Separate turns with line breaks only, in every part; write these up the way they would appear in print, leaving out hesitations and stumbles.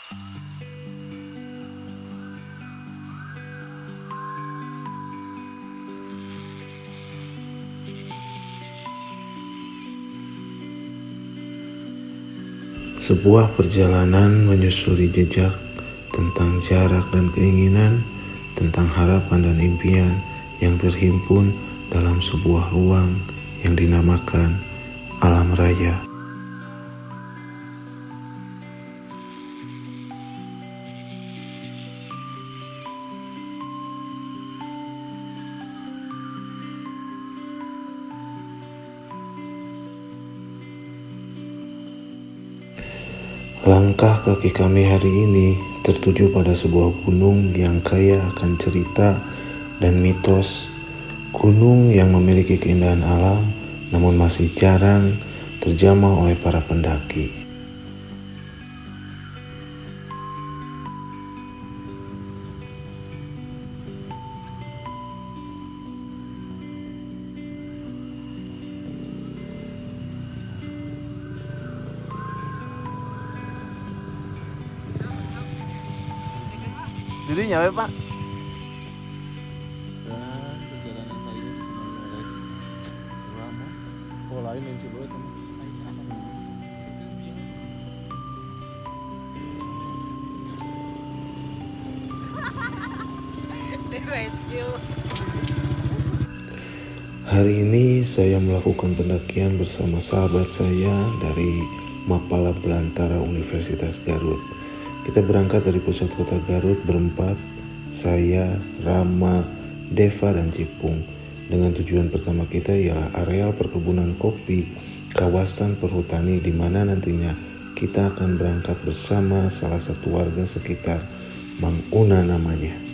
Sebuah perjalanan menyusuri jejak tentang jarak dan keinginan, tentang harapan dan impian yang terhimpun dalam sebuah ruang yang dinamakan alam raya. Langkah kaki kami hari ini tertuju pada sebuah gunung yang kaya akan cerita dan mitos. Gunung yang memiliki keindahan alam namun masih jarang terjamah oleh para pendaki.
Jadi nyawa Pak.
Dan perjalanan saya dimulai lama. Oh lain yang coba teman.
Hari ini saya melakukan pendakian bersama sahabat saya dari Mapala Belantara Universitas Garut. Kita berangkat dari pusat kota Garut berempat, saya, Rama, Deva, dan Cipung. Dengan tujuan pertama kita ialah areal perkebunan kopi, kawasan perhutani di mana nantinya kita akan berangkat bersama salah satu warga sekitar, Mang Una namanya.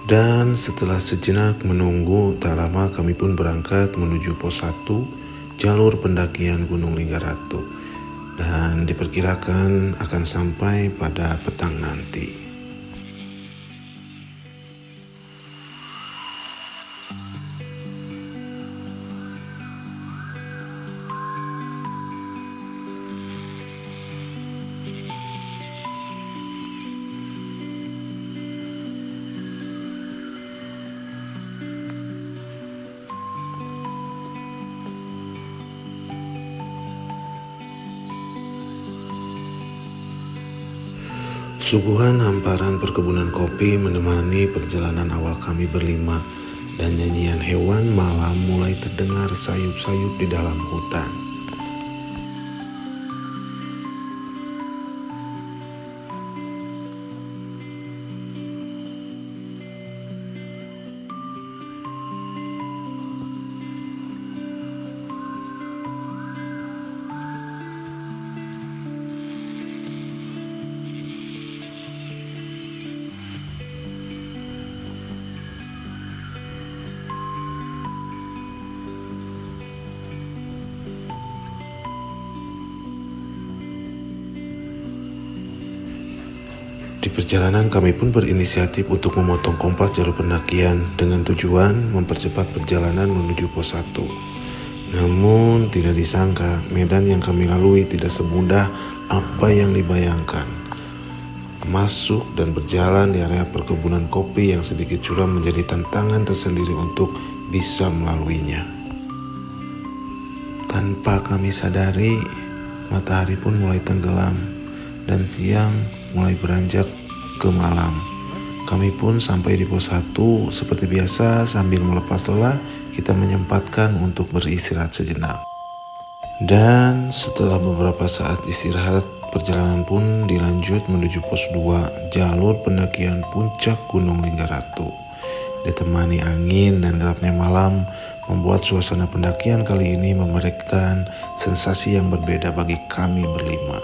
Dan setelah sejenak menunggu, tak lama kami pun berangkat menuju pos 1 jalur pendakian Gunung Linggaratu, dan diperkirakan akan sampai pada petang nanti. Suguhan hamparan perkebunan kopi menemani perjalanan awal kami berlima, dan nyanyian hewan malam mulai terdengar sayup-sayup di dalam hutan. Di perjalanan kami pun berinisiatif untuk memotong kompas jalur pendakian dengan tujuan mempercepat perjalanan menuju pos 1. Namun tidak disangka medan yang kami lalui tidak semudah apa yang dibayangkan. Masuk dan berjalan di area perkebunan kopi yang sedikit curam menjadi tantangan tersendiri untuk bisa melaluinya. Tanpa kami sadari, matahari pun mulai tenggelam dan siang mulai beranjak ke malam. Kami pun sampai di pos 1 seperti biasa. Sambil melepas lelah, kita menyempatkan untuk beristirahat sejenak. Dan setelah beberapa saat istirahat, perjalanan pun dilanjut menuju pos 2 jalur pendakian puncak Gunung Linggaratu. Ditemani angin dan gelapnya malam membuat suasana pendakian kali ini memberikan sensasi yang berbeda bagi kami berlima.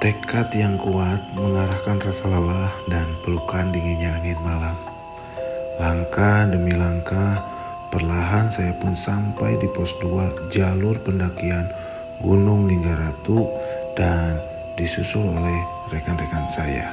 Tekad yang kuat mengarahkan rasa lelah dan pelukan dinginnya angin malam. Langkah demi langkah, perlahan saya pun sampai di pos 2 jalur pendakian Gunung Linggaratu dan disusul oleh rekan-rekan saya.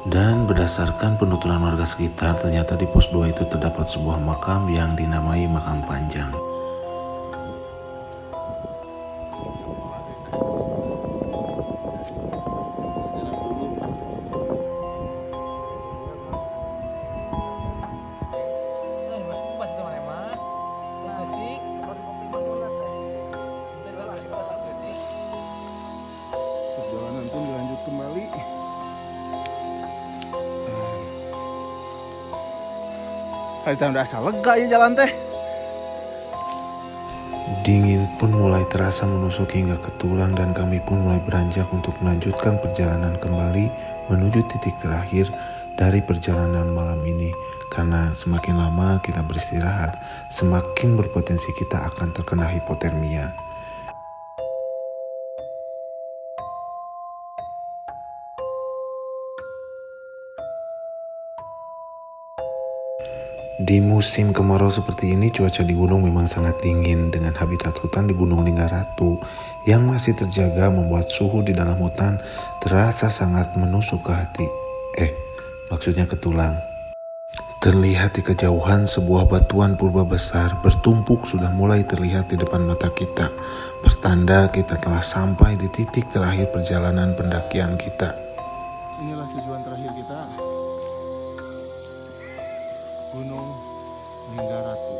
Dan berdasarkan penuturan warga sekitar, ternyata di pos 2 itu terdapat sebuah makam yang dinamai Makam Panjang.
Perjalanan pun dilanjut kembali. Kita udah asal lega ya jalan teh.
Dingin pun mulai terasa menusuk hingga ke tulang dan kami pun mulai beranjak untuk melanjutkan perjalanan kembali menuju titik terakhir dari perjalanan malam ini. Karena semakin lama kita beristirahat, semakin berpotensi kita akan terkena hipotermia. Di musim kemarau seperti ini, cuaca di gunung memang sangat dingin dengan habitat hutan di Gunung Linggaratu yang masih terjaga membuat suhu di dalam hutan terasa sangat menusuk ke hati. Maksudnya ke tulang. Terlihat di kejauhan sebuah batuan purba besar bertumpuk sudah mulai terlihat di depan mata kita. Pertanda kita telah sampai di titik terakhir perjalanan pendakian kita.
Inilah tujuan terakhir kita, Gunung Linggaratu.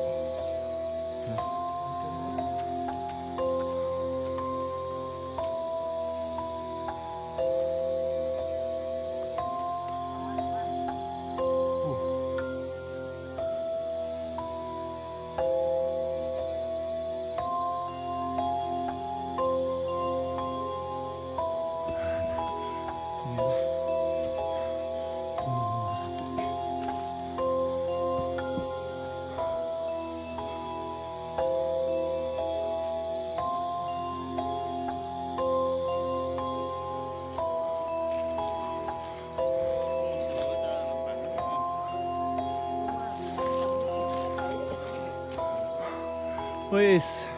Wis,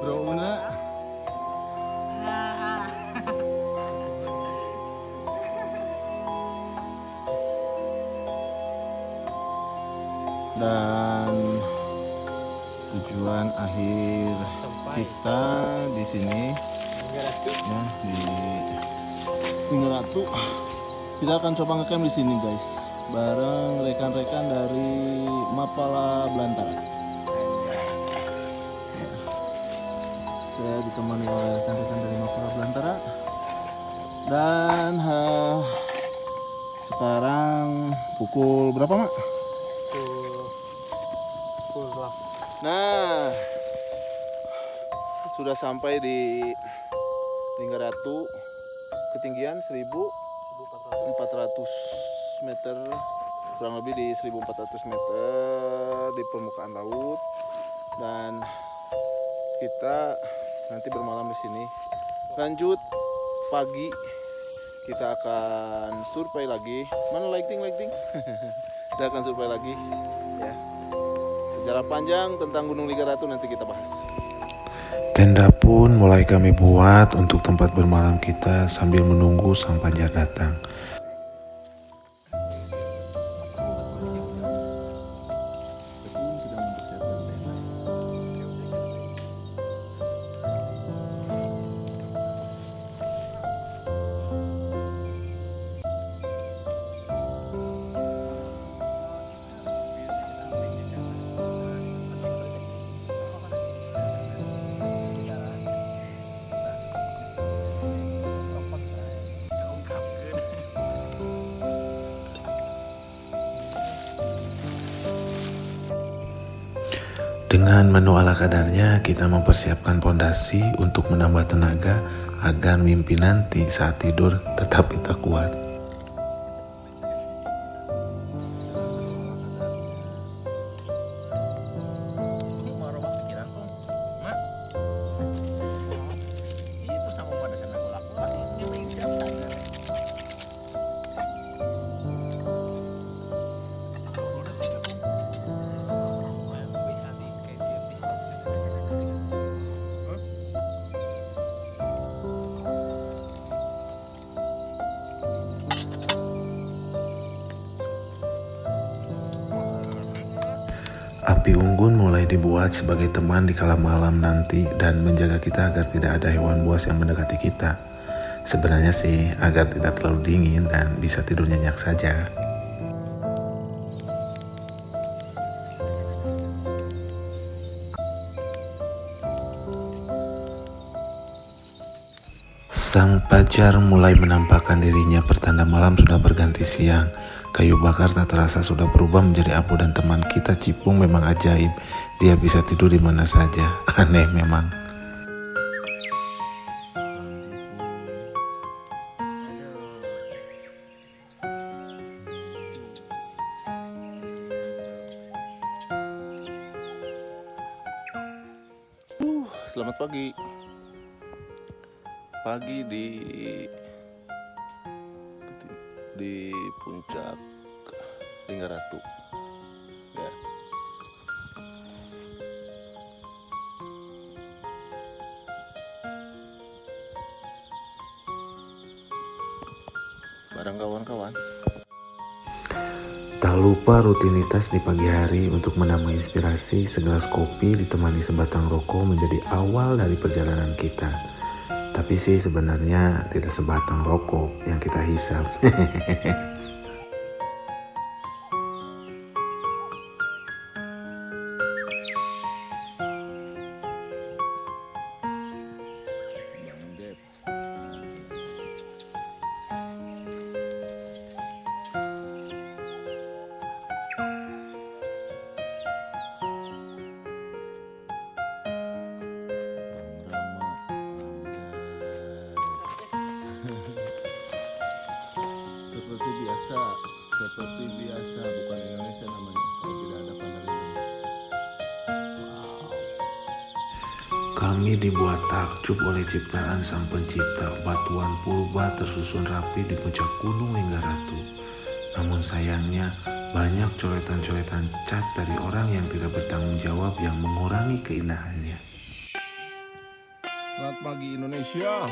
Bro Una. Dan tujuan akhir kita di sini ya, di Linggaratu. Kita akan coba ngecamp di sini guys, bareng rekan-rekan dari Mapala Belantara. Saya ditemani oleh rekan-rekan dari Mapala Belantara. Dan sekarang pukul berapa, Mak? Pukul 8. Nah, sudah sampai di Linggaratu, ketinggian 1400 meter, kurang lebih di 1400 meter di permukaan laut. Dan kita nanti bermalam di sini. Lanjut pagi kita akan survei lagi. Mana lighting? Kita akan survei lagi ya. Sejarah panjang tentang Gunung Linggaratu nanti kita bahas.
Tenda pun mulai kami buat untuk tempat bermalam kita sambil menunggu sang Panjar datang. Dengan menu ala kadarnya, kita mempersiapkan pondasi untuk menambah tenaga agar mimpi nanti saat tidur tetap kita kuat. Api unggun mulai dibuat sebagai teman di kala malam nanti dan menjaga kita agar tidak ada hewan buas yang mendekati kita. Sebenarnya sih agar tidak terlalu dingin dan bisa tidur nyenyak saja. Sang fajar mulai menampakkan dirinya, pertanda malam sudah berganti siang. Kayu bakar tak terasa sudah berubah menjadi abu dan teman kita Cipung memang ajaib. Dia bisa tidur di mana saja. Aneh memang.
Selamat pagi. Pagi di puncak Linggaratu. Ya. Barang kawan-kawan.
Tak lupa rutinitas di pagi hari untuk menambah inspirasi, segelas kopi ditemani sebatang rokok menjadi awal dari perjalanan kita. Tapi sih sebenarnya tidak sebatang rokok yang kita hisap.
Seperti biasa, bukan Indonesia namanya kalau tidak ada Pandalingan.
Kami dibuat takjub oleh ciptaan Sang Pencipta. Batuan purba tersusun rapi di puncak Gunung Linggaratu. Namun sayangnya banyak coretan-coretan cat dari orang yang tidak bertanggung jawab yang mengurangi keindahannya.
Selamat pagi Indonesia.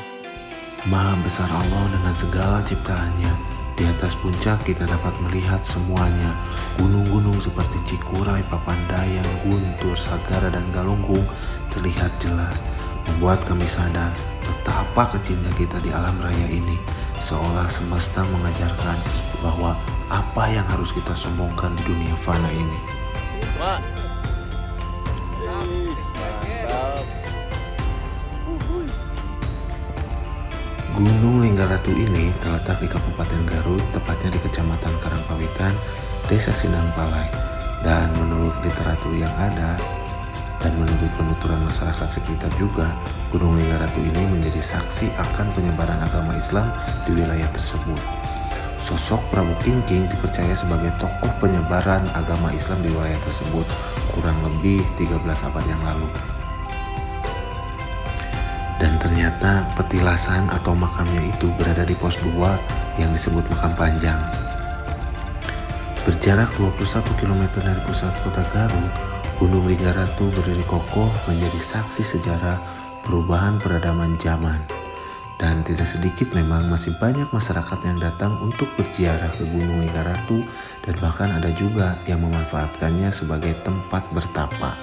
Maha besar Allah dengan segala ciptaannya. Di atas puncak kita dapat melihat semuanya. Gunung-gunung seperti Cikuray, Papandayan, Guntur, Sagara, dan Galunggung terlihat jelas, membuat kami sadar betapa kecilnya kita di alam raya ini. Seolah semesta mengajarkan bahwa apa yang harus kita sombongkan di dunia fana ini.
Pak. Mantap.
Gunung Linggaratu ini terletak di Kabupaten Garut, tepatnya di Kecamatan Karangpawitan, Desa Sinangpalai. Dan menurut literatur yang ada, dan menurut penuturan masyarakat sekitar juga, Gunung Linggaratu ini menjadi saksi akan penyebaran agama Islam di wilayah tersebut. Sosok Prabu Kingking dipercaya sebagai tokoh penyebaran agama Islam di wilayah tersebut kurang lebih 13 abad yang lalu. Dan ternyata petilasan atau makamnya itu berada di pos 2 yang disebut Makam Panjang. Berjarak 21 km dari pusat kota Garut, Gunung Linggaratu berdiri kokoh menjadi saksi sejarah perubahan peradaban zaman. Dan tidak sedikit memang masih banyak masyarakat yang datang untuk berziarah ke Gunung Linggaratu dan bahkan ada juga yang memanfaatkannya sebagai tempat bertapa.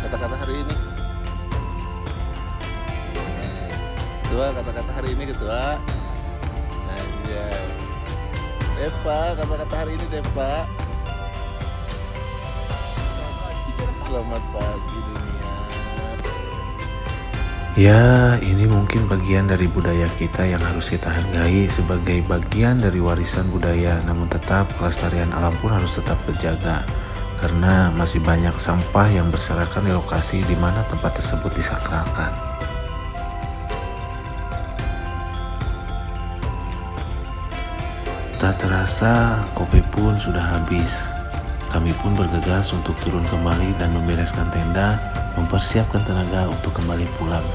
Kata-kata hari ini. Ketua, kata-kata hari ini Ketua. Anjay. Depa, kata-kata hari ini Depa. Selamat pagi dunia.
Ya, ini mungkin bagian dari budaya kita yang harus kita hargai sebagai bagian dari warisan budaya, namun tetap kelestarian alam pun harus tetap terjaga. Karena masih banyak sampah yang berserakan di lokasi di mana tempat tersebut disakralkan. Tak terasa, kopi pun sudah habis. Kami pun bergegas untuk turun kembali dan membereskan tenda, mempersiapkan tenaga untuk kembali pulang.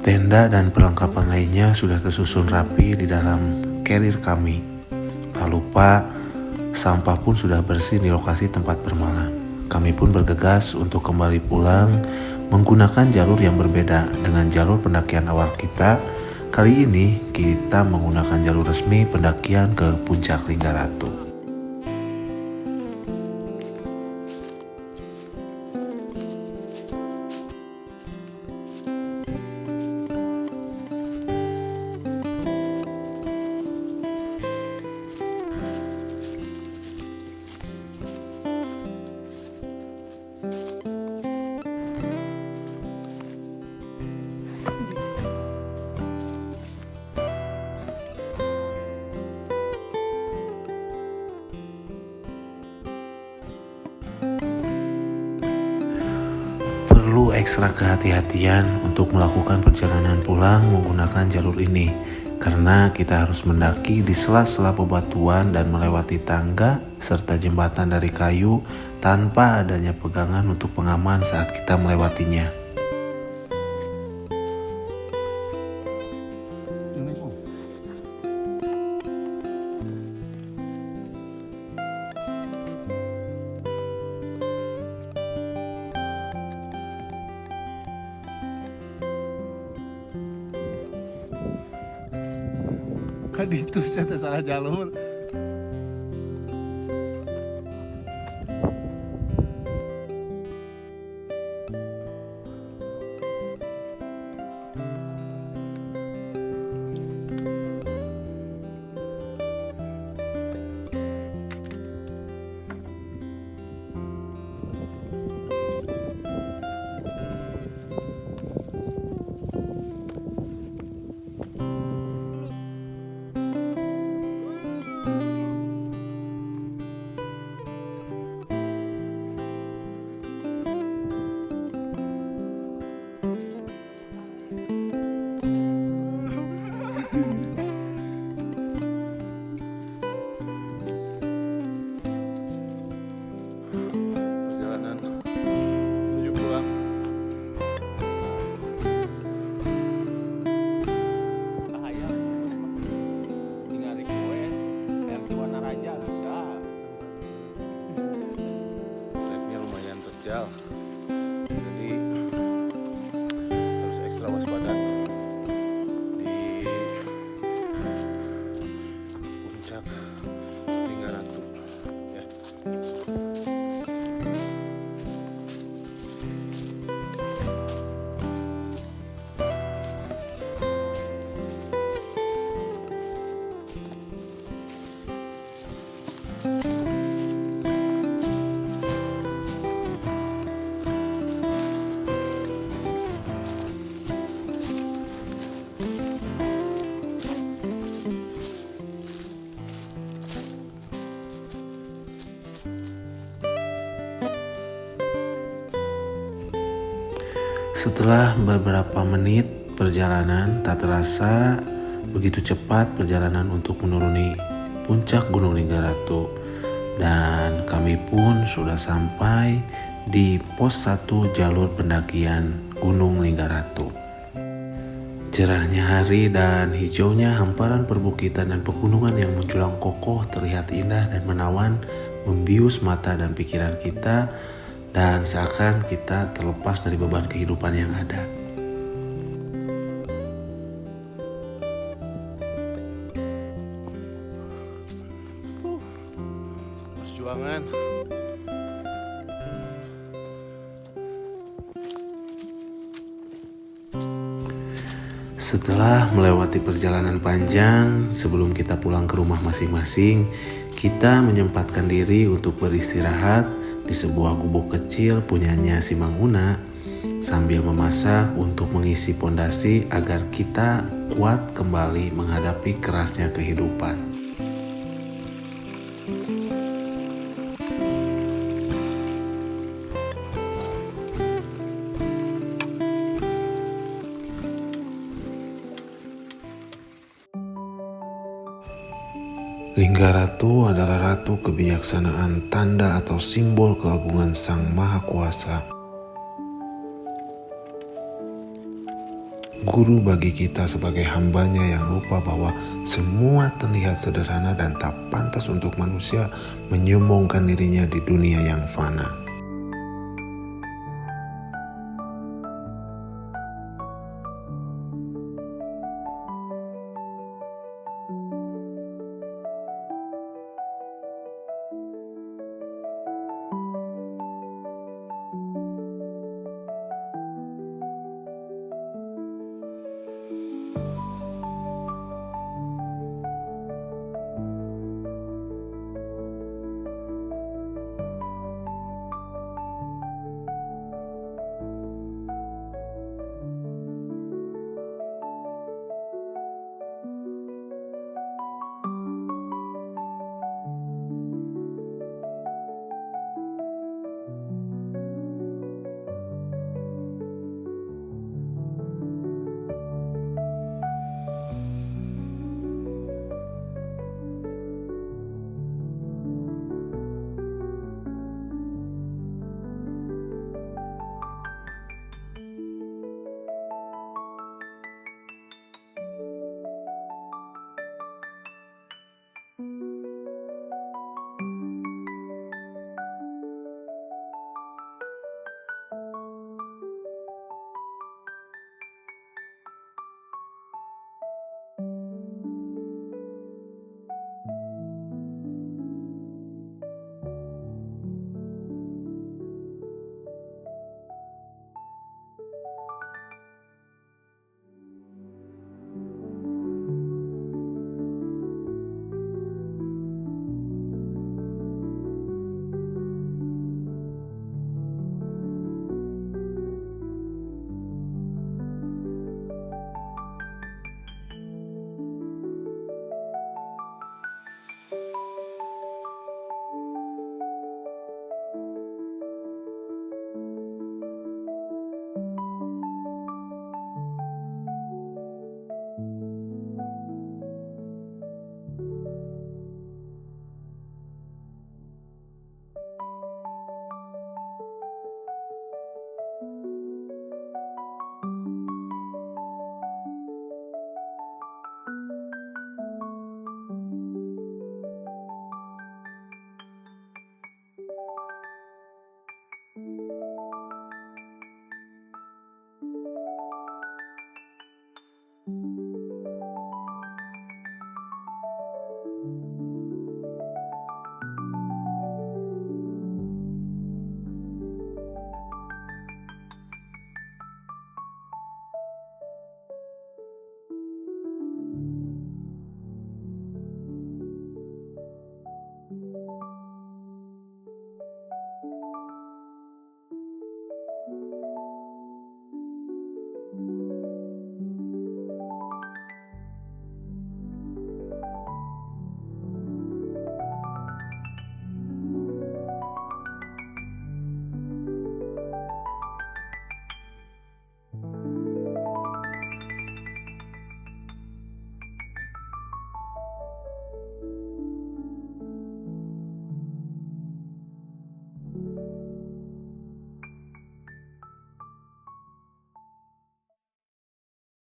Tenda dan perlengkapan lainnya sudah tersusun rapi di dalam carrier kami. Tak lupa, sampah pun sudah bersih di lokasi tempat bermalam. Kami pun bergegas untuk kembali pulang menggunakan jalur yang berbeda dengan jalur pendakian awal kita. Kali ini kita menggunakan jalur resmi pendakian ke Puncak Linggaratu. Perlu ekstra kehati-hatian untuk melakukan perjalanan pulang menggunakan jalur ini, karena kita harus mendaki di sela-sela bebatuan dan melewati tangga serta jembatan dari kayu tanpa adanya pegangan untuk pengaman saat kita melewatinya.
Kan itu saya salah jalur. Perjalanan menuju pulang.
Bahaya tinggal request RT Warna Raja bisa.
Treknya lumayan terjal, jadi harus ekstra waspada di puncak Linggaratu ya.
Setelah beberapa menit perjalanan, tak terasa Begitu cepat perjalanan untuk menuruni puncak Gunung Linggaratu, dan kami pun sudah sampai di pos 1 jalur pendakian Gunung Linggaratu. Cerahnya hari dan hijaunya hamparan perbukitan dan pegunungan yang menjulang kokoh terlihat indah dan menawan, membius mata dan pikiran kita, dan seakan kita terlepas dari beban kehidupan yang ada.
Perjuangan.
Setelah melewati perjalanan panjang, sebelum kita pulang ke rumah masing-masing, kita menyempatkan diri untuk beristirahat di sebuah gubuk kecil punyanya si Manghuna, sambil memasak untuk mengisi pondasi agar kita kuat kembali menghadapi kerasnya kehidupan. Linggaratu adalah ratu kebijaksanaan, tanda atau simbol keagungan Sang Maha Kuasa. Guru bagi kita sebagai hambanya yang lupa bahwa semua terlihat sederhana dan tak pantas untuk manusia menyombongkan dirinya di dunia yang fana.